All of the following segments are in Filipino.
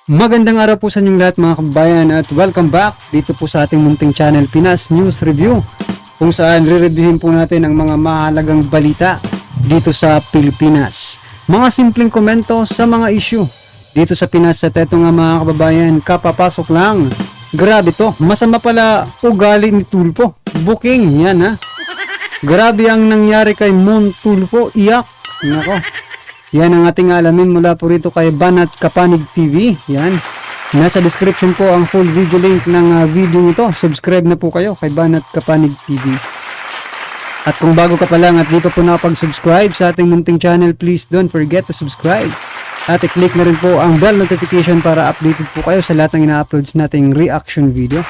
Magandang araw po sa inyong lahat mga kababayan at welcome back dito po sa ating munting channel Pinas News Review, kung saan re-reviewin po natin ang mga mahalagang balita dito sa Pilipinas. Mga simpleng komento sa mga issue dito sa Pinas at eto nga mga kababayan, kapapasok lang. Grabe to, masama pala ugali ni Tulfo. Booking, yan ha. Grabe ang nangyari kay Mon Tulfo, iyak. Nako. Yan ang ating alamin mula po rito kay Banat Kapanig TV. Yan. Nasa description po ang full video link ng video nito. Subscribe na po kayo kay Banat Kapanig TV. At kung bago ka pa lang at di pa po nakapag-subscribe sa ating munting channel, please don't forget to subscribe. At i-click na rin po ang bell notification para updated po kayo sa lahat ng ina-uploads nating reaction video.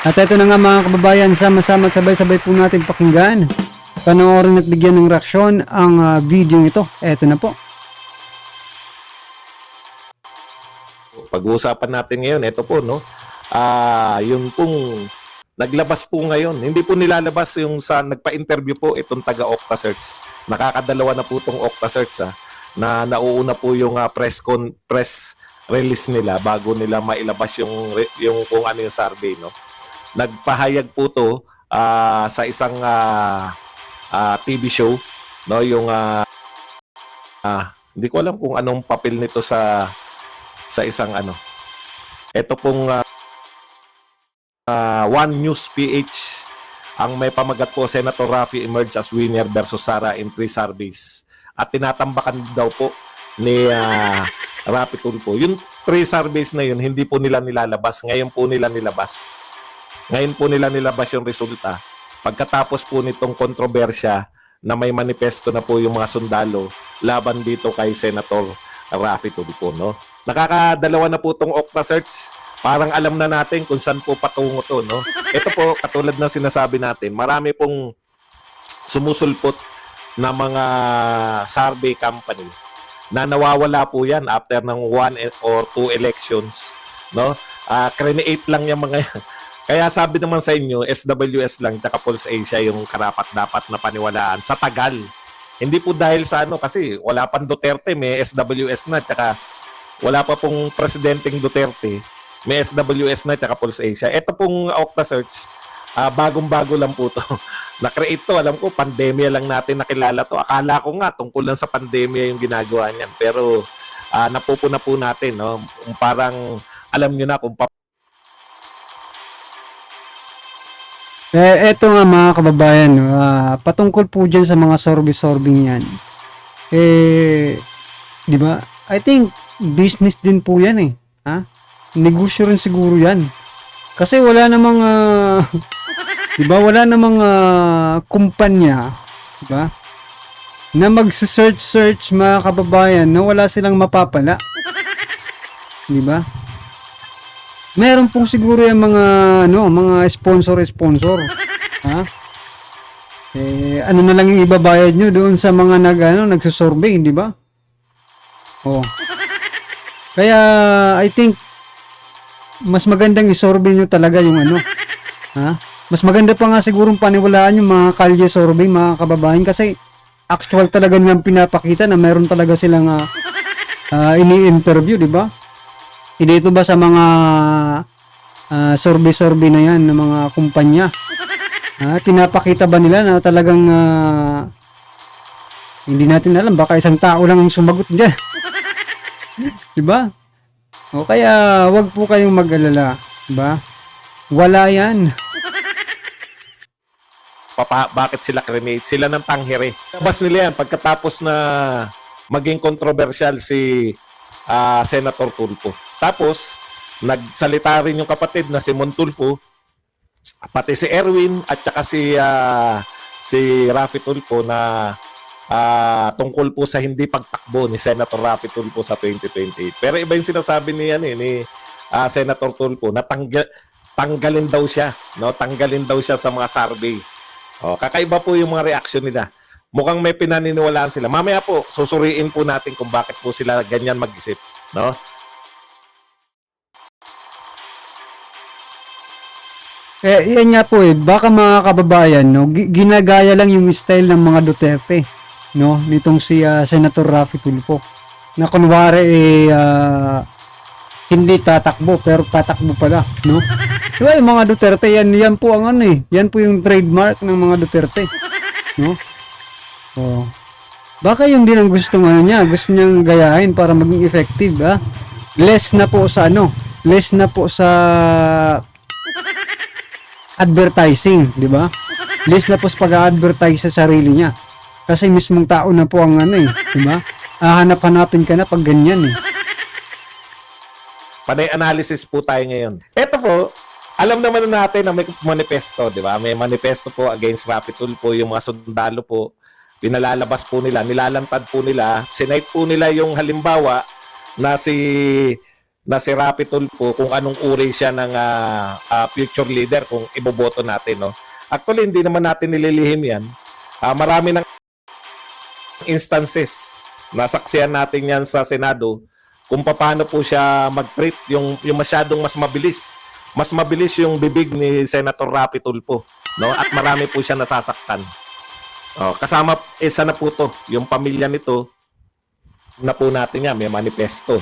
At ito na nga mga kababayan, sama-sama at sabay-sabay po natin pakinggan, panoorin at bigyan ng reaksyon ang video ito. Ito na po. Pag-uusapan natin ngayon, ito po, no? Yung pong naglabas po ngayon, hindi po nilalabas yung sa nagpa-interview po itong taga-Okta Search. Nakakadalawa na po itong Okta Search, na nauuna po yung press release nila bago nila mailabas yung kung ano yung survey, no? Nagpahayag po to sa isang TV show, no? Yung hindi ko alam kung anong papel nito sa isang ano. Ito pong One News PH ang may pamagat po, Senator Raffy emerged as winner versus Sara in 3 surveys. At tinatambakan daw po ni Raffy Tulfo. Yung 3 surveys na yun, hindi po nila nilalabas. Ngayon po nila nilabas. Ngayon po nila nilabas yung resulta. Pagkatapos po nitong kontrobersya na may manifesto na po yung mga sundalo laban dito kay Senator Raffy Tulfo, no? Nakakadalawa na po itong Okta Search. Parang alam na natin kung saan po patungo to, no? Ito po, katulad ng sinasabi natin, marami pong sumusulpot na mga survey company na nawawala po yan after ng 1 or 2 elections, no? Create lang yung mga yan. Kaya sabi naman sa inyo, SWS lang tsaka Pulse Asia yung karapat-dapat na paniwalaan sa tagal. Hindi po dahil sa ano, kasi wala pang Duterte, may SWS na, tsaka wala pa pong Presidenteng Duterte, may SWS na tsaka Pulse Asia. Ito pong Okta Search, bagong-bago lang po to. Na-create to, alam ko, pandemya lang natin nakilala to. Akala ko nga, tungkol lang sa pandemya yung ginagawa niyan. Pero napupuna po natin, no? Parang alam nyo na kung Eto nga mga kababayan, patungkol po dyan sa mga sorbi-sorbing yan. Di ba? I think business din po yan eh. Negosyo rin siguro yan. Kasi wala namang di ba, wala namang kumpanya, di ba, na magse-search mga kababayan na wala silang mapapala. Di ba? Meron pong siguro yung mga sponsor. Ano na lang yung ibabayad nyo doon sa mga nagsusurvey, di ba? Oh. Kaya I think mas magandang isurvey nyo talaga yung mas maganda pa nga sigurong paniwalaan yung mga kalye survey mga kababayan, kasi actual talaga nilang pinapakita na meron talaga silang ini-interview, di ba? Hindi ito ba sa mga survey na yan ng mga kumpanya? Pinapakita ba nila na talagang hindi natin alam, baka isang tao lang ang sumagot dyan. Diba? O kaya wag po kayong mag-alala, diba? Wala yan. bakit sila create? Sila ng tanghiri. Labas nila yan pagkatapos na maging controversial si Senator Tulfo. Tapos nagsalita rin yung kapatid na si Mon Tulfo, pati si Erwin at saka si Raffy Tulfo na tungkol po sa hindi pagtakbo ni Senator Raffy Tulfo sa 2028. Pero iba yung sinasabi ni Senator Tulfo na tanggalin daw siya, no? Tanggalin daw siya sa mga survey. Kakaiba po yung mga reaction nila. Mukhang may pinaniniwalaan sila. Mamaya po susuriin po natin kung bakit po sila ganyan mag-isip, no? Yan nga po baka mga kababayan, no, ginagaya lang yung style ng mga Duterte, no, nitong si Senator Raffy Tulfo. Na kunwari hindi tatakbo pero tatakbo pala, no? Diba yung mga Duterte, yan po ang ano eh. Yan po yung trademark ng mga Duterte, no? Oh. Baka yung din ang gusto niya, gusto niyang gayahin para maging effective, ha? Less na po sa less na po sa advertising, di ba? Less na po sa pag-advertise sa sarili niya. Kasi mismong tao na po ang di ba? Hanap-hanapin ka na pag ganyan eh. Panay analysis po tayo ngayon. Ito po, alam naman natin na may manifesto, di ba? May manifesto po against Rapi Tulfo, yung mga sundalo po, pinalalabas po nila, nilalantad po nila, sinight po nila yung halimbawa na si Rapi Tulfo kung anong uri siya ng future leader kung iboboto natin, no? Actually, hindi naman natin nililihim yan. Marami ng instances, nasaksihan natin yan sa Senado, kung paano po siya mag-treat yung masyadong mas mabilis. Mas mabilis yung bibig ni Senator Rapi Tulfo, no? At marami po siya nasasaktan. Kasama isa na po to, yung pamilya nito na po natin may manifesto,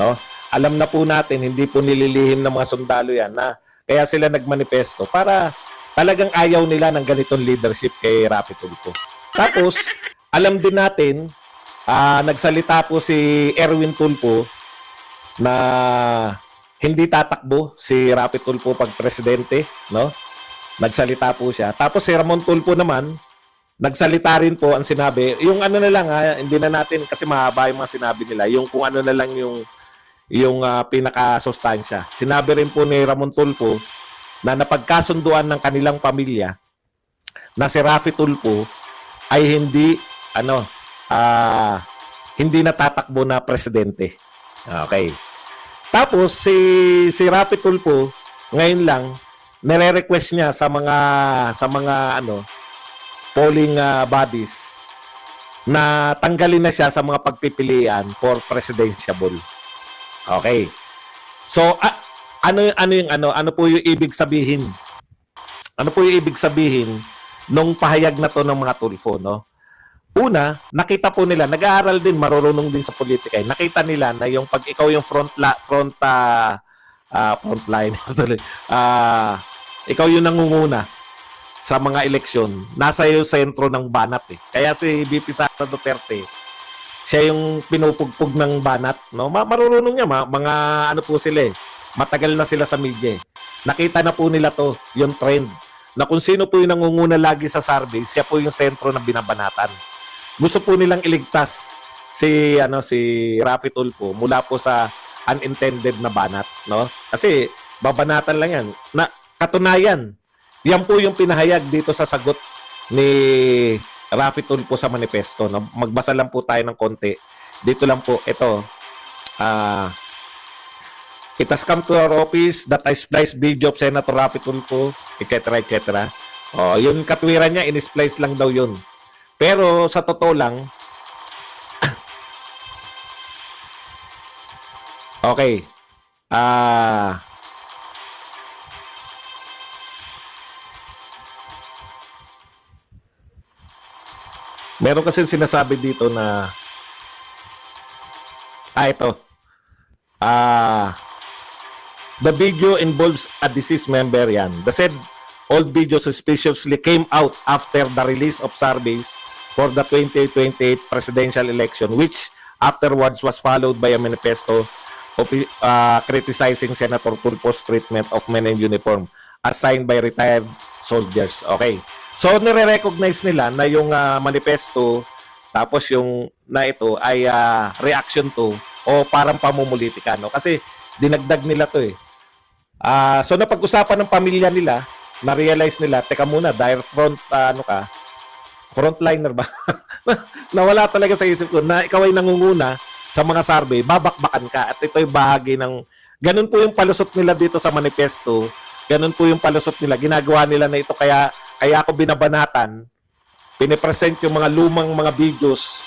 no? Alam na po natin, hindi po nililihim ng mga sundalo yan na kaya sila nagmanifesto para talagang ayaw nila ng ganitong leadership kay Rapi Tulfo. Tapos, alam din natin, nagsalita po si Erwin Tulfo na hindi tatakbo si Rapi Tulfo pag presidente, no? Nagsalita po siya. Tapos si Ramon Tulfo naman, nagsalita rin po ang sinabi, yung ano na lang hindi na natin kasi mahaba yung mga sinabi nila, yung kung ano na lang yung pinaka-sustansya. Sinabi rin po ni Ramon Tulfo na napagkasunduan ng kanilang pamilya na si Rapi Tulfo ay hindi natatakbo na presidente. Okay. Tapos si Rapi Tulfo ngayon lang nire-request niya sa mga polling bodies na tanggalin na siya sa mga pagpipilian for presidential. Okay. So ano po yung ibig sabihin? Ano po yung ibig sabihin nung pahayag na to ng mga Tulfo, no? Una, nakita po nila, nag-aaral din, marunong din sa politika. Nakita nila na yung pag ikaw yung frontline, ikaw yung nangunguna sa mga eleksyon, nasa iyo sentro ng banat eh. Kaya si VP Sara Duterte, siya yung pinupugpug ng banat, no? Marunong niya, mga ano po sila eh. Matagal na sila sa media eh. Nakita na po nila to, yung trend, na kung sino po yung nangunguna lagi sa survey, siya po yung sentro ng binabanatan. Gusto po nilang iligtas si Rapi Tulfo mula po sa unintended na banat, no? Kasi babanatan lang yan. Na katunayan, yan po yung pinahayag dito sa sagot ni Rapi Tulfo sa manifesto, no? Magbasa lang po tayo ng konti. Dito lang po ito. It has come to our office that I spliced video of Senator Rapi Tulfo, etc. etc. Yung katwiran niya, in-splice lang daw yun. Pero sa totoo lang, okay. Meron kasi sinasabi dito na ito. The video involves a deceased member yan. The said old video suspiciously came out after the release of surveys for the 2028 presidential election, which afterwards was followed by a manifesto of criticizing Senator Tulfo's treatment of men in uniform assigned by retired soldiers. Okay. So, nire-recognize nila na yung manifesto tapos yung na ito ay reaction to o parang pamumulitika, no? Kasi dinagdag nila to eh. So, napag-usapan ng pamilya nila, na-realize nila, teka muna, dahil frontliner ba? Nawala talaga sa isip ko na ikaw ay nangunguna sa mga survey, babakbakan ka. At ito'y bahagi ng, ganun po yung palusot nila dito sa manifesto, ganun po yung palusot nila, ginagawa nila na ito, kaya ako binabanatan, pinipresent yung mga lumang mga videos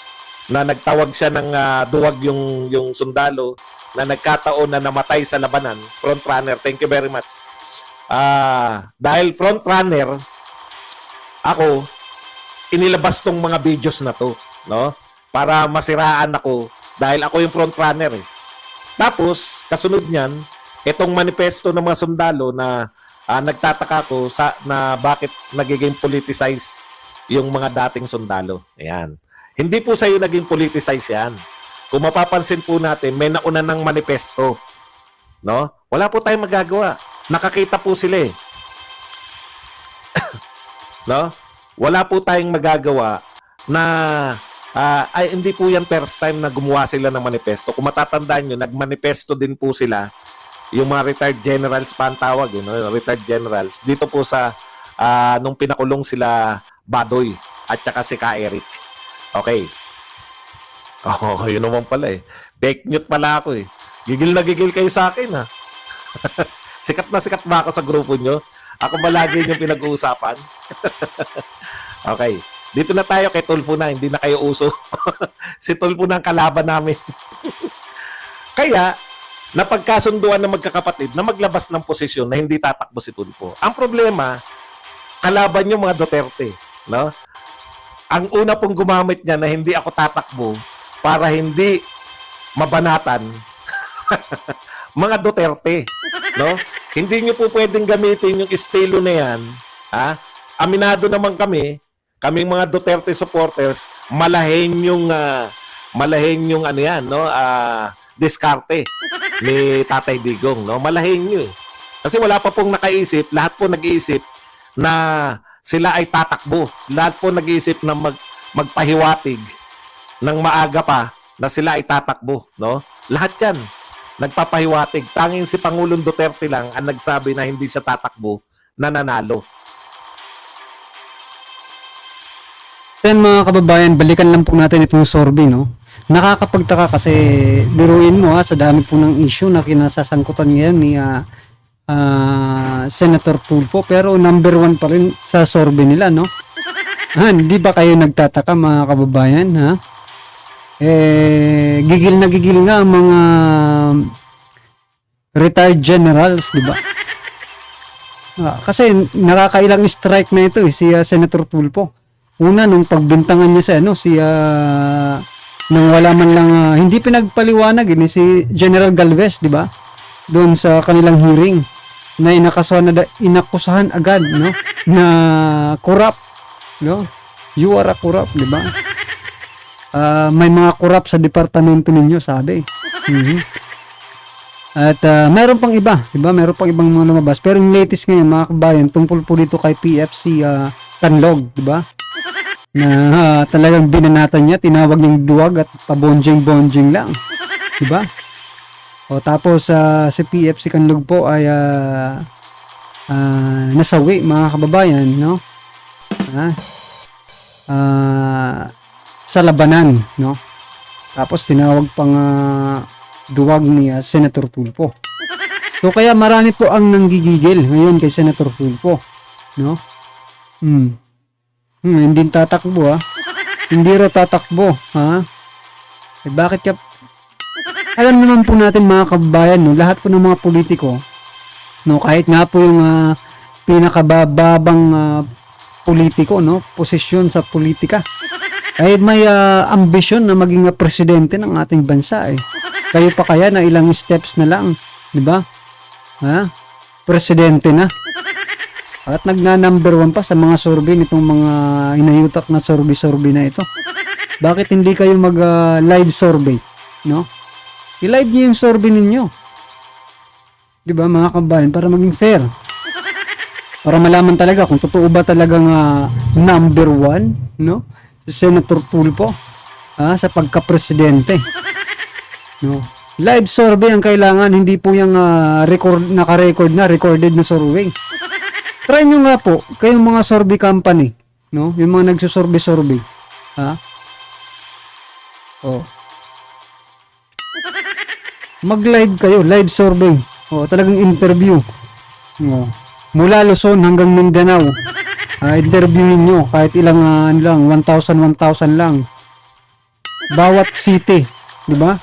na nagtawag siya ng duwag yung sundalo na nagkataon na namatay sa labanan, frontrunner. Thank you very much. Dahil frontrunner, ako, inilabas tong mga videos na to, no? Para masiraan ako dahil ako yung frontrunner eh. Tapos, kasunod niyan, itong manifesto ng mga sundalo na nagtataka ko na bakit nagiging politicize yung mga dating sundalo. Ayan. Hindi po sa'yo naging politicize yan. Kung mapapansin po natin, may nauna ng manifesto. No? Wala po tayong magagawa. Nakakita po sila eh. No? Wala po tayong magagawa na ay hindi po yan first time na gumawa sila ng manifesto. Kung matatandaan nyo, nagmanifesto din po sila yung mga retired generals pa ang tawag, retired generals. Dito po sa nung pinakulong sila Badoy at saka si Ka Eric. Okay. Oh, yun naman pala eh. Fake news pala ako eh. Gigil na gigil kayo sa akin ha. Sikat na sikat ba ako sa grupo nyo? Ako ba lagi yung pinag-uusapan? Okay. Dito na tayo kay Tulfo na, hindi na kayo uso. Si Tulfo na ang kalaban namin. Kaya, napagkasunduan ng magkakapatid na maglabas ng posisyon na hindi tatakbo si Tulfo. Ang problema, kalaban yung mga Duterte. No? Ang una pong gumamit niya na hindi ako tatakbo para hindi mabanatan mga Duterte. No? Hindi niyo po pwedeng gamitin yung estilo na yan. Ha? Aminado naman kaming mga Duterte supporters, malahin yung ano yan, no? Diskarte ni Tatay Digong, no? Malahin nyo eh. Kasi wala pa pong nakaisip, lahat po nag-iisip na sila ay tatakbo. Lahat po nag-iisip na magpahiwatig ng maaga pa na sila ay tatakbo, no? Lahat yan nagpapahiwatig. Tanging si Pangulong Duterte lang ang nagsabi na hindi siya tatakbo, na nanalo. Yan mga kababayan, balikan lang po natin itong Sorby, no? Nakakapagtaka kasi biruin mo sa dami po ng issue na kinasasangkutan ngayon ni Senator Tulfo, pero number 1 pa rin sa Sorby nila, no? Hindi ba kayo nagtataka mga kababayan, ha? Gigil na gigil nga ang mga retired generals, di ba? Kasi nakakailang strike na ito si Senator Tulfo. Una, nung pagbintangan niya nang wala man lang, hindi pinagpaliwanag si General Galvez, di ba? Doon sa kanilang hearing na inakusahan agad, no? Na corrupt, no? You are a corrupt, di ba? May mga corrupt sa departamento ninyo, sabi. At meron pang iba, di ba? Meron pang ibang mga lumabas. Pero yung latest ngayon, mga kabayan, tungkol po dito kay PFC Canlog, di ba? Na talagang binanatan niya, tinawag niyang duwag at pabonjing-bonjing lang. Diba? O tapos si PFC Canlog po ay nasawi mga kababayan, no? Sa labanan, no? Tapos tinawag pang duwag ni Senator Tulfo. So kaya marami po ang nanggigigil ngayon kay Senator Tulfo, no? Hindi tatakbo Hindi raw tatakbo, ha? Bakit ka? Alam naman po natin mga kababayan, no, lahat po ng mga politiko, no, kahit nga po yung pinakababang politiko, no, posisyon sa politika, ay may ambisyon na maging presidente ng ating bansa eh. Kayo pa kaya na ilang steps na lang, di ba? Ha? Presidente na. At nagna-number 1 pa sa mga survey nitong mga inayutak na survey na ito. Bakit hindi kayo mag-live survey, no? I-live niyo yung survey ninyo. 'Di ba mga kabayan, para maging fair. Para malaman talaga kung totoo ba talagang number 1, no? Si Senator Tulfo sa pagka-presidente. No? Live survey ang kailangan, hindi po yung recorded na survey. Try nyo nga po, kayong mga survey company, no? Yung mga nagsusurvey-survey. Mag-live kayo, live survey. Talagang interview. Mula Luzon hanggang Mindanao. Interviewin nyo, kahit ilang 1,000 lang. Bawat city, di ba?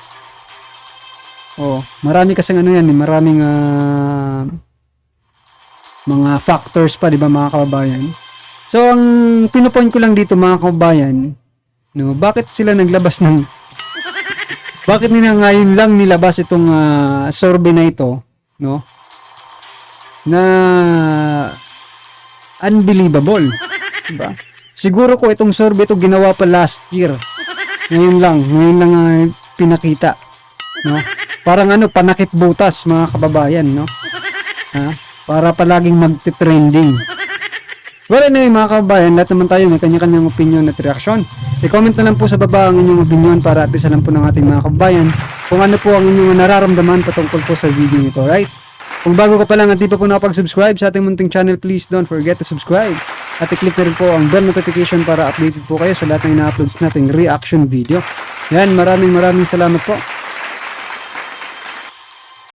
Marami kasing maraming mga factors pa, di ba mga kababayan? So, ang pinupoint ko lang dito mga kababayan, no, bakit sila naglabas ng Bakit nila ngayon lang nilabas itong survey na ito, no? Na unbelievable, diba? Siguro ko itong survey ito ginawa pa last year. Ngayon lang pinakita, no? Parang panakip butas mga kababayan, no? Para palaging magte-trending. Well, anyway mga kababayan, lahat naman tayo may kanya-kanyang opinion at reaksyon. I-comment na lang po sa baba ang inyong opinion para at least alam po ng ating mga kababayan kung ano po ang inyong nararamdaman patungkol po sa video nito, right? Kung bago ka pa lang at di pa po nakapag-subscribe sa ating munting channel, please don't forget to subscribe. At i-click na rin po ang bell notification para updated po kayo sa lahat ng ina-uploads nating reaction video. Yan, maraming salamat po.